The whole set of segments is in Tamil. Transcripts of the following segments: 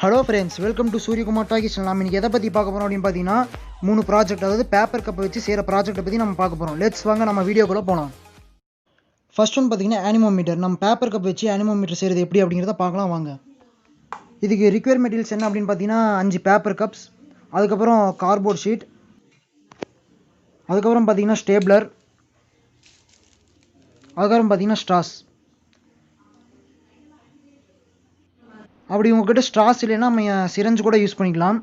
Hello friends, welcome to Surya Kumar Talkies. நாம் இன்னைக்கு எதை பத்தி பார்க்க போறோம் அப்படினு பாத்தீங்கன்னா மூணு ப்ராஜெக்ட், அதாவது பேப்பர் கப் வச்சு செய்யற ப்ராஜெக்ட் பத்தி நம்ம பார்க்க போறோம். லெட்ஸ் வாங்க நம்ம வீடியோக்குள்ள போலாம். ஃபர்ஸ்ட் ஒன் பாத்தீங்கன்னா அனிமோமீட்டர். நம்ம பேப்பர் கப் வச்சு அனிமோமீட்டர் செய்யறது எப்படி அப்படிங்கறத பார்க்கலாம் வாங்க. இதுக்கு ரிக்வயர்ட் மெட்டீரியல்ஸ் என்ன அப்படினு பாத்தீங்கன்னா 5 பேப்பர் கப்ஸ், அதுக்கு அப்புறம் கார்ட்போர்ட் ஷீட், அதுக்கு அப்புறம் பாத்தீங்கன்னா ஸ்டேப்லர், அதுக்கு அப்புறம் பாத்தீங்கன்னா ஸ்ட்ராஸ். அப்படி உங்ககிட்ட ஸ்ட்ராஸ் இல்லைன்னா நம்ம சிரஞ்சு கூட யூஸ் பண்ணிக்கலாம்.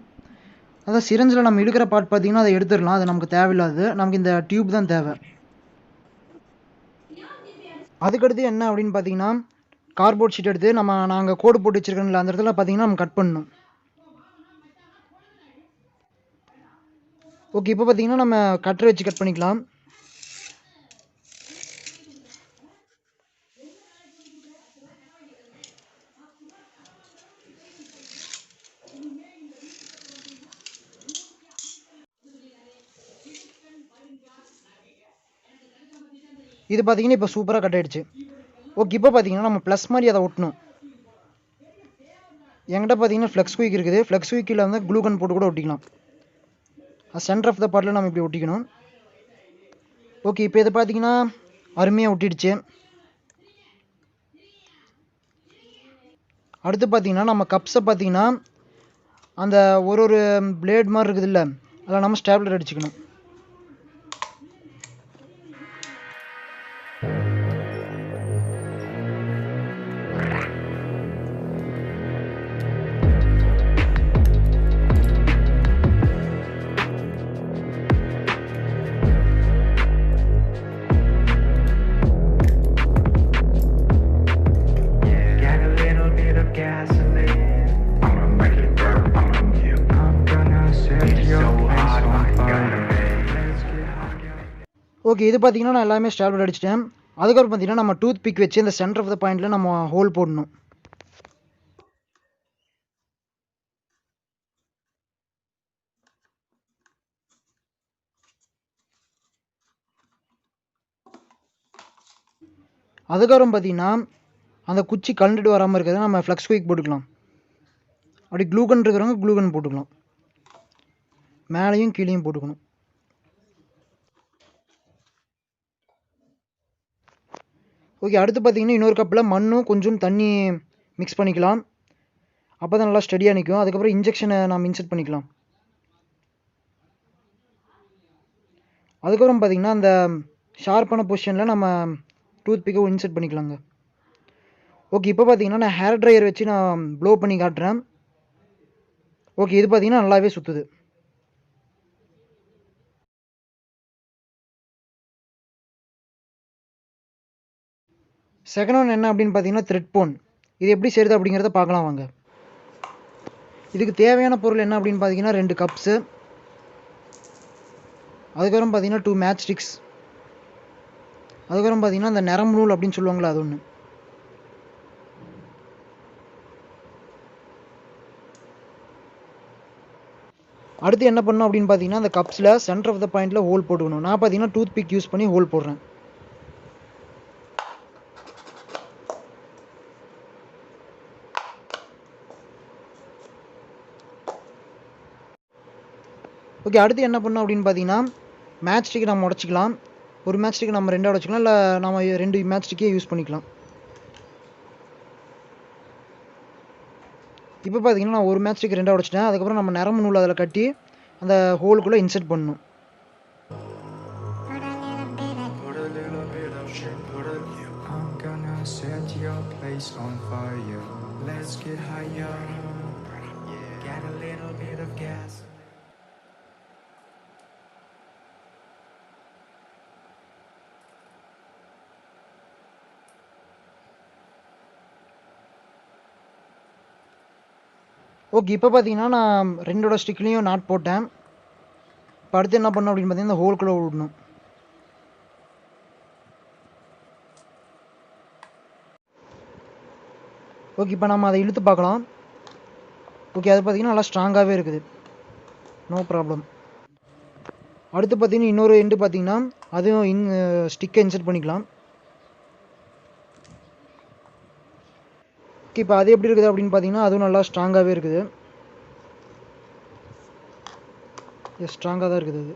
அதாவது சிரஞ்சில் நம்ம இழுக்கிற பார்ட் பார்த்தீங்கன்னா அதை எடுத்துடலாம், அது நமக்கு தேவையில்லாது. நமக்கு இந்த டியூப் தான் தேவை. அதுக்கடுத்து என்ன அப்படின்னு பார்த்தீங்கன்னா கார்ட்போர்ட் ஷீட் எடுத்து நாங்கள் கோடு போட்டு வச்சிருக்கோம்ல அந்த இடத்துல பார்த்தீங்கன்னா நம்ம கட் பண்ணணும். ஓகே, இப்போ பார்த்தீங்கன்னா நம்ம கட்டரை வச்சு கட் பண்ணிக்கலாம். இது பார்த்தீங்கன்னா இப்போ சூப்பராக கட் ஆயிடுச்சு. ஓகே, இப்போ பார்த்தீங்கன்னா நம்ம ப்ளஸ் மாதிரி அதை ஒட்டணும். என்கிட்ட பார்த்தீங்கன்னா ஃப்ளெக்ஸ் குயிக் இருக்குது. ஃப்ளெக்ஸ் குயிக்கில் வந்து க்ளூகன் போட்டு கூட ஒட்டிக்கலாம். சென்டர் ஆஃப் த பார்ட்டில் நம்ம இப்படி ஒட்டிக்கணும். ஓகே, இப்போ இதை பார்த்தீங்கன்னா அருமையாக ஒட்டிடுச்சு. அடுத்து பார்த்தீங்கன்னா நம்ம கப்ஸை பார்த்தீங்கன்னா அந்த ஒரு பிளேட் மாதிரி இருக்குது இல்லை, அதில் நம்ம ஸ்டாப்லர் அடிச்சுக்கணும். ஓகே, இது பார்த்தீங்கன்னா நான் எல்லாமே ஸ்டாப்லர் அடிச்சிட்டேன். அதுக்கப்புறம் பார்த்தீங்கன்னா நம்ம டூத் பிக் வச்சு இந்த சென்டர் ஆஃப் த பாயிண்டில் நம்ம ஹோல் போடணும். அதுக்கப்புறம் பார்த்தீங்கன்னா அந்த குச்சி கலந்துட்டு வராமல் இருக்கிறத நம்ம ஃப்ளெக்ஸ் குயிக் போட்டுக்கலாம். அப்படி க்ளூகன் இருக்கிறவங்க க்ளூகன் போட்டுக்கலாம். மேலேயும் கீழேயும் போட்டுக்கணும். ஓகே, அடுத்து பார்த்தீங்கன்னா இன்னொரு கப்பில் மண்ணும் கொஞ்சம் தண்ணி மிக்ஸ் பண்ணிக்கலாம். அப்போ தான் நல்லா ஸ்டடியாக நிற்கும். அதுக்கப்புறம் இன்ஜெக்ஷனை நம்ம இன்செர்ட் பண்ணிக்கலாம். அதுக்கப்புறம் பார்த்தீங்கன்னா அந்த ஷார்ப்பான பொசிஷனில் நம்ம டூத் பிக்கை இன்செர்ட் பண்ணிக்கலாங்க. ஓகே, இப்போ பார்த்தீங்கன்னா நான் ஹேர் ட்ரையர் வச்சு நான் ப்ளோ பண்ணி காட்டுறேன். ஓகே, இது பார்த்தீங்கன்னா நல்லாவே சுற்றுது. செகண்ட் ஒன் என்ன அப்படின்னு பார்த்தீங்கன்னா த்ரெட் போன். இது எப்படி செய்யுது அப்படிங்கிறத பார்க்கலாம் வாங்க. இதுக்கு தேவையான பொருள் என்ன அப்படின்னு பார்த்தீங்கன்னா 2 கப்ஸு, அதுக்கப்புறம் பார்த்தீங்கன்னா 2 மேட்ச் ஸ்டிக்ஸ், அதுக்கப்புறம் பார்த்தீங்கன்னா அந்த நரம்பு நூல் அப்படின்னு சொல்லுவாங்களா அது ஒன்று. அடுத்து என்ன பண்ணணும் அப்படின்னு பார்த்தீங்கன்னா அந்த கப்ஸில் சென்டர் ஆஃப் த பாயிண்டில் ஹோல் போட்டுக்கணும். நான் பார்த்தீங்கன்னா டூத் பிக் யூஸ் பண்ணி ஹோல் போடுறேன். ஓகே, அடுத்து என்ன பண்ணணும் அப்படின்னு பார்த்தீங்கன்னா மேட்ச் ஸ்டிக் நம்ம உடச்சிக்கலாம். ஒரு மேட்ச் ஸ்டிக் நம்ம 2 உடச்சிக்கலாம், இல்லை நம்ம 2 மேட்ச் ஸ்டிக்கே யூஸ் பண்ணிக்கலாம். இப்போ பார்த்தீங்கன்னா நான் ஒரு மேட்ச் ஸ்டிக் 2 உடச்சிட்டேன். அதுக்கப்புறம் நம்ம நரம்பு நூல் அதில் கட்டி அந்த ஹோலுக்குள்ளே இன்செர்ட் பண்ணணும். ஓகே, இப்போ பார்த்தீங்கன்னா நான் 2 ஸ்டிக்லேயும் நாட் போட்டேன். இப்போ அடுத்து என்ன பண்ணணும் அப்படின்னு பார்த்தீங்கன்னா இந்த ஹோல்குள்ளே விடணும். ஓகே, இப்போ நம்ம அதை இழுத்து பார்க்கலாம். ஓகே, அது பார்த்தீங்கன்னா நல்லா ஸ்ட்ராங்காகவே இருக்குது, நோ ப்ராப்ளம். அடுத்து பார்த்தீங்கன்னா இன்னொரு எண்டு பார்த்தீங்கன்னா அதுவும் ஸ்டிக்கை இன்செர்ட் பண்ணிக்கலாம். இப்போ அது எப்படி இருக்குது அப்படின்னு பார்த்தீங்கன்னா அதுவும் நல்லா ஸ்ட்ராங்காகவே இருக்குது. ஸ்ட்ராங்காக தான் இருக்குது அது.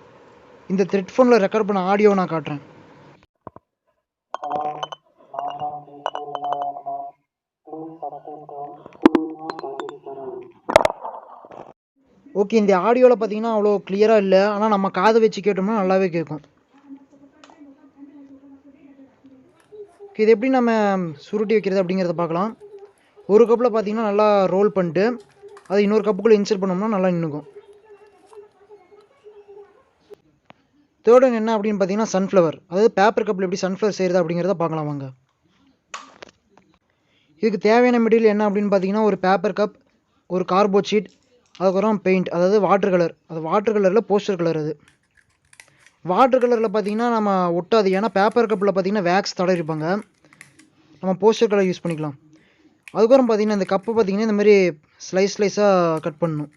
இந்த த்ரெட் ஃபோனில் ரெக்கார்ட் பண்ண ஆடியோ நான் காட்டுறேன். ஓகே, இந்த ஆடியோவில் பார்த்தீங்கன்னா அவ்வளோ கிளியராக இல்லை, ஆனால் நம்ம காதை வச்சு கேட்டோம்னா நல்லாவே கேட்கும். இது எப்படி நம்ம சுருட்டி வைக்கிறது அப்படிங்கிறத பார்க்கலாம். ஒரு கப்பில் பார்த்தீங்கன்னா நல்லா ரோல் பண்ணிட்டு அது இன்னொரு கப்புக்குள்ளே இன்சர்ட் பண்ணோம்னா நல்லா நின்றுக்கும். தேர்ட் ஒன் என்ன அப்படின்னு பார்த்தீங்கன்னா சன்ஃப்ளவர், அதாவது பேப்பர் கப்பில் எப்படி சன்ஃப்ளவர் செய்கிறது அப்படிங்கிறத பார்க்கலாம் வாங்க. இதுக்கு தேவையான மெட்டீரியல் என்ன அப்படின்னு பார்த்தீங்கன்னா ஒரு பேப்பர் கப், ஒரு கார்ட்போர்ட் ஷீட், அதுக்கப்புறம் பெயிண்ட், அதாவது வாட்டர் கலர். அது வாட்டர் கலரில் போஸ்டர் கலர். அது வாட்டர் கலரில் பார்த்தீங்கன்னா நம்ம ஒட்டாது, ஏன்னா பேப்பர் கப்பில் பார்த்தீங்கன்னா வேக்ஸ் தடவிருப்பாங்க. நம்ம போஸ்டர் கலர் யூஸ் பண்ணிக்கலாம். அதுக்கப்புறம் பார்த்தீங்கன்னா இந்த கப்பை பார்த்தீங்கன்னா இந்த மாதிரி ஸ்லைஸாக கட் பண்ணணும்.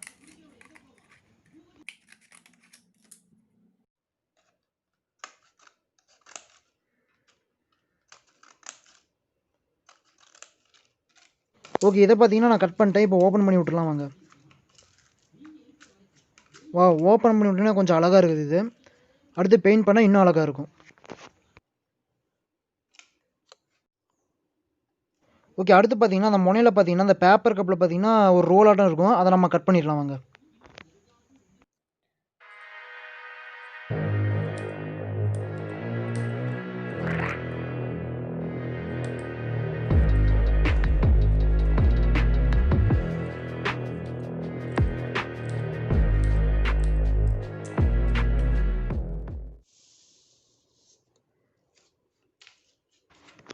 ஓகே, இதை பார்த்தீங்கன்னா நான் கட் பண்ணிட்டேன். இப்போ ஓப்பன் பண்ணி விட்டுலாம் வாங்க. ஓப்பன் பண்ணி விட்டோன்னா கொஞ்சம் அழகாக இருக்குது. இது அடுத்து பெயிண்ட் பண்ணால் இன்னும் அழகாக இருக்கும். ஓகே, அடுத்து பார்த்தீங்கன்னா அந்த முனையில் பார்த்தீங்கன்னா அந்த பேப்பர் கப்பில் பார்த்தீங்கன்னா ஒரு ரோல் ஆட்டம் இருக்கும், அதை நம்ம கட் பண்ணிடலாம் வாங்க.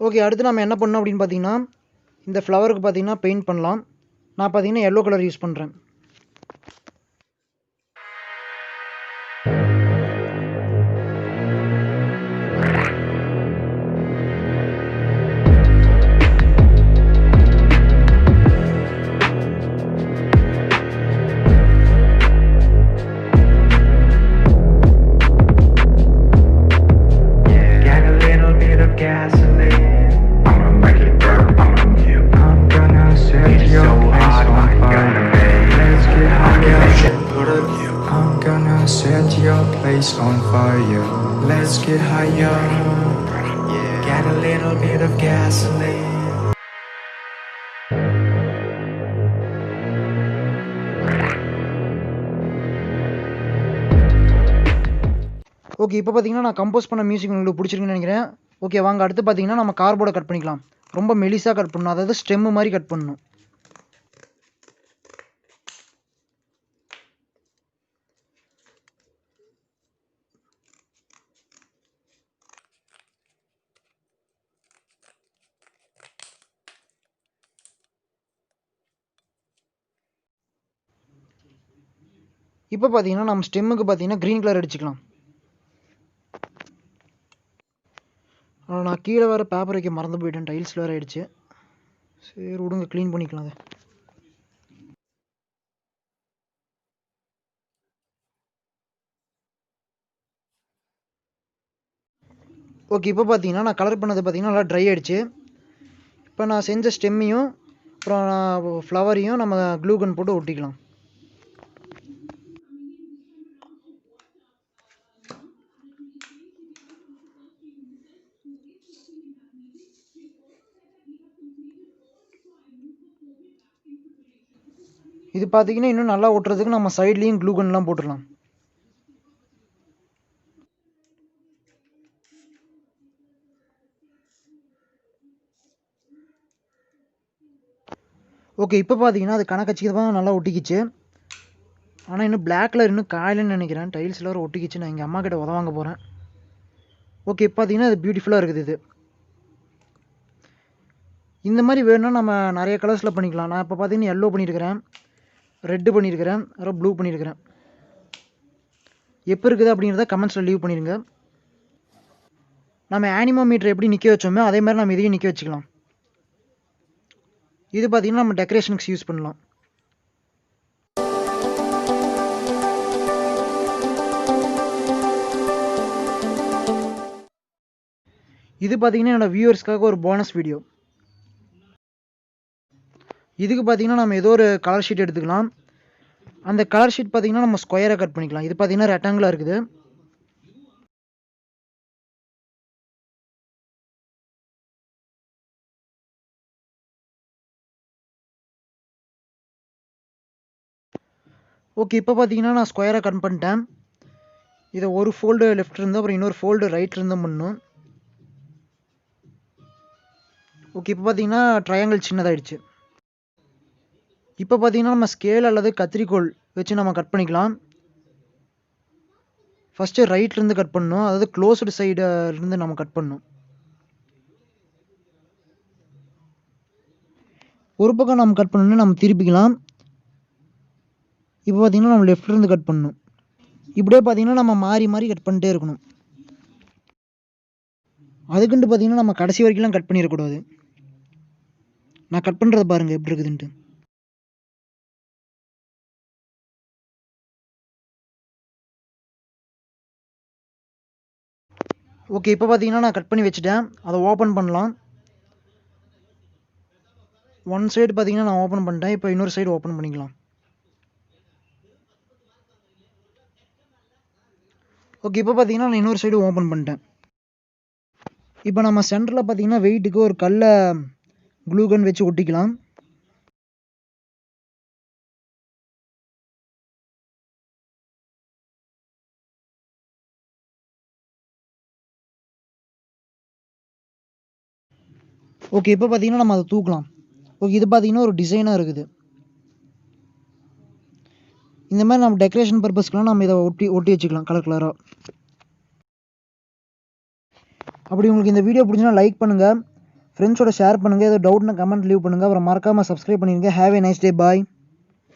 ஓகே, அடுத்து நம்ம என்ன பண்ணோம் அப்படின்னு பார்த்தீங்கன்னா இந்த ஃப்ளவருக்கு பார்த்தீங்கன்னா பெயிண்ட் பண்ணலாம். நான் பார்த்தீங்கன்னா எல்லோ கலர் யூஸ் பண்ணுறேன். Set your place on fire. Let's get higher. Get a little bit of gasoline. Okay, இப்போ பார்த்தீங்கன்னா நான் கம்போஸ் பண்ண மியூசிக் உங்களுக்கு பிடிச்சிருக்குன்னு நினைக்கிறேன். ஓகே வாங்க, அடுத்து பார்த்தீங்கன்னா நம்ம கார்போர்டை கட் பண்ணிக்கலாம். ரொம்ப மெலிசாக கட் பண்ணணும், அதாவது ஸ்டெம்மு மாதிரி கட் பண்ணணும். இப்போ பார்த்தீங்கன்னா நம்ம ஸ்டெம்முக்கு பார்த்தீங்கன்னா க்ரீன் கலர் அடிச்சுக்கலாம். நான் கீழே வேறு பேப்பர் வைக்க மறந்து போயிட்டேன், டைல்ஸ் வேறு ஆகிடுச்சு. சரி விடுங்க, க்ளீன் பண்ணிக்கலாம் அதை. ஓகே, இப்போ பார்த்தீங்கன்னா நான் கலர் பண்ணது பார்த்தீங்கன்னா நல்லா ட்ரை ஆகிடுச்சு. இப்போ நான் செஞ்ச ஸ்டெம்மையும் அப்புறம் ஃப்ளவரையும் நம்ம க்ளூ கன் போட்டு ஒட்டிக்கலாம். இது பார்த்தீங்கன்னா இன்னும் நல்லா ஒட்டுறதுக்கு நம்ம சைட்லேயும் க்ளூ கன்லாம் போட்டுடலாம். ஓகே, இப்போ பார்த்தீங்கன்னா அது கணக்கச்சிக்கு தான் நல்லா ஒட்டிக்கிச்சு. ஆனால் இன்னும் பிளாக் கலர் இன்னும் காயலன்னு நினைக்கிறேன். டைல்ஸ் எல்லோரும் ஒட்டிக்கிச்சு. நான் எங்கள் அம்மா கிட்ட உதவாங்க போகிறேன். ஓகே, இப்போ பார்த்தீங்கன்னா அது பியூட்டிஃபுல்லாக இருக்குது. இது இந்த மாதிரி வேணும்னா நம்ம நிறைய கலர்ஸில் பண்ணிக்கலாம். நான் இப்போ பார்த்தீங்கன்னா எல்லோ பண்ணியிருக்கிறேன், ரெட்டு பண்ணியிருக்கிறேன், அப்புறம் ப்ளூ பண்ணியிருக்கிறேன். எப்போ இருக்குது அப்படிங்கிறத கமெண்ட்ஸில் லீவ் பண்ணிடுங்க. நம்ம ஆனிமோமீட்டர் எப்படி நிற்க வச்சோமோ அதே மாதிரி நம்ம இதையும் நிற்க வச்சுக்கலாம். இது பார்த்தீங்கன்னா நம்ம டெக்கரேஷனுக்கு யூஸ் பண்ணலாம். இது பார்த்தீங்கன்னா என்னோடய வியூவர்ஸ்க்காக ஒரு போனஸ் வீடியோ. இதுக்கு பார்த்தீங்கன்னா நம்ம ஏதோ ஒரு கலர் ஷீட் எடுத்துக்கலாம். அந்த கலர் ஷீட் பார்த்தீங்கன்னா நம்ம ஸ்கொயராக கட் பண்ணிக்கலாம். இது பார்த்தீங்கன்னா ரெக்டாங்கிளாக இருக்குது. ஓகே, இப்போ பார்த்தீங்கன்னா நான் ஸ்கொயராக கட் பண்ணிட்டேன். இதை ஒரு ஃபோல்டு லெஃப்ட் இருந்து அப்புறம் இன்னொரு ஃபோல்டு ரைட் இருந்தும் பண்ணணும். ஓகே, இப்போ பார்த்தீங்கன்னா ட்ரையாங்கிள் சின்னதாகிடுச்சு. இப்போ பார்த்தீங்கன்னா நம்ம ஸ்கேல் அல்லது கத்திரிக்கோல் வச்சு நம்ம கட் பண்ணிக்கலாம். ஃபஸ்ட்டு ரைட்லேருந்து கட் பண்ணணும், அதாவது க்ளோஸ்டு சைடிலேருந்து நம்ம கட் பண்ணணும். ஒரு பக்கம் நம்ம கட் பண்ணணும்னு நம்ம திருப்பிக்கலாம். இப்போ பார்த்தீங்கன்னா நம்ம லெஃப்ட்லேருந்து கட் பண்ணணும். இப்படியே பார்த்தீங்கன்னா நம்ம மாறி மாறி கட் பண்ணிட்டே இருக்கணும். அதுக்குன்ட்டு பார்த்தீங்கன்னா நம்ம கடைசி வரைக்கும்லாம் கட் பண்ணிடக்கூடாது. நான் கட் பண்ணுறத பாருங்கள் எப்படி இருக்குதுன்ட்டு. ஓகே, இப்போ பார்த்தீங்கன்னா நான் கட் பண்ணி வச்சுட்டேன். அதை ஓப்பன் பண்ணலாம். ஒன் சைடு பார்த்தீங்கன்னா நான் ஓப்பன் பண்ணிட்டேன். இப்போ இன்னொரு சைடு ஓப்பன் பண்ணிக்கலாம். ஓகே, இப்போ பார்த்தீங்கன்னா நான் இன்னொரு சைடு ஓப்பன் பண்ணிட்டேன். இப்போ நம்ம சென்டரில் பார்த்தீங்கன்னா வெயிட்டுக்கு ஒரு கல்லை க்ளூகன் வச்சு ஒட்டிக்கலாம். ஓகே, இப்போ பார்த்தீங்கன்னா நம்ம அதை தூக்கலாம். ஓகே, இது பார்த்தீங்கன்னா ஒரு டிசைனாக இருக்குது. இந்த மாதிரி நம்ம டெக்கரேஷன் பர்பஸ்க்குலாம் நம்ம இதை ஒட்டி வச்சுக்கலாம் கலர் கலராக. அப்படி உங்களுக்கு இந்த வீடியோ பிடிச்சினா லைக் பண்ணுங்கள், ஃப்ரெண்ட்ஸோட ஷேர் பண்ணுங்கள், ஏதோ டவுட்னா கமெண்ட் லீவ் பண்ணுங்கள், அப்புறம் மறக்காமல் சப்ஸ்கிரைப் பண்ணிடுங்க. Have a nice day, bye.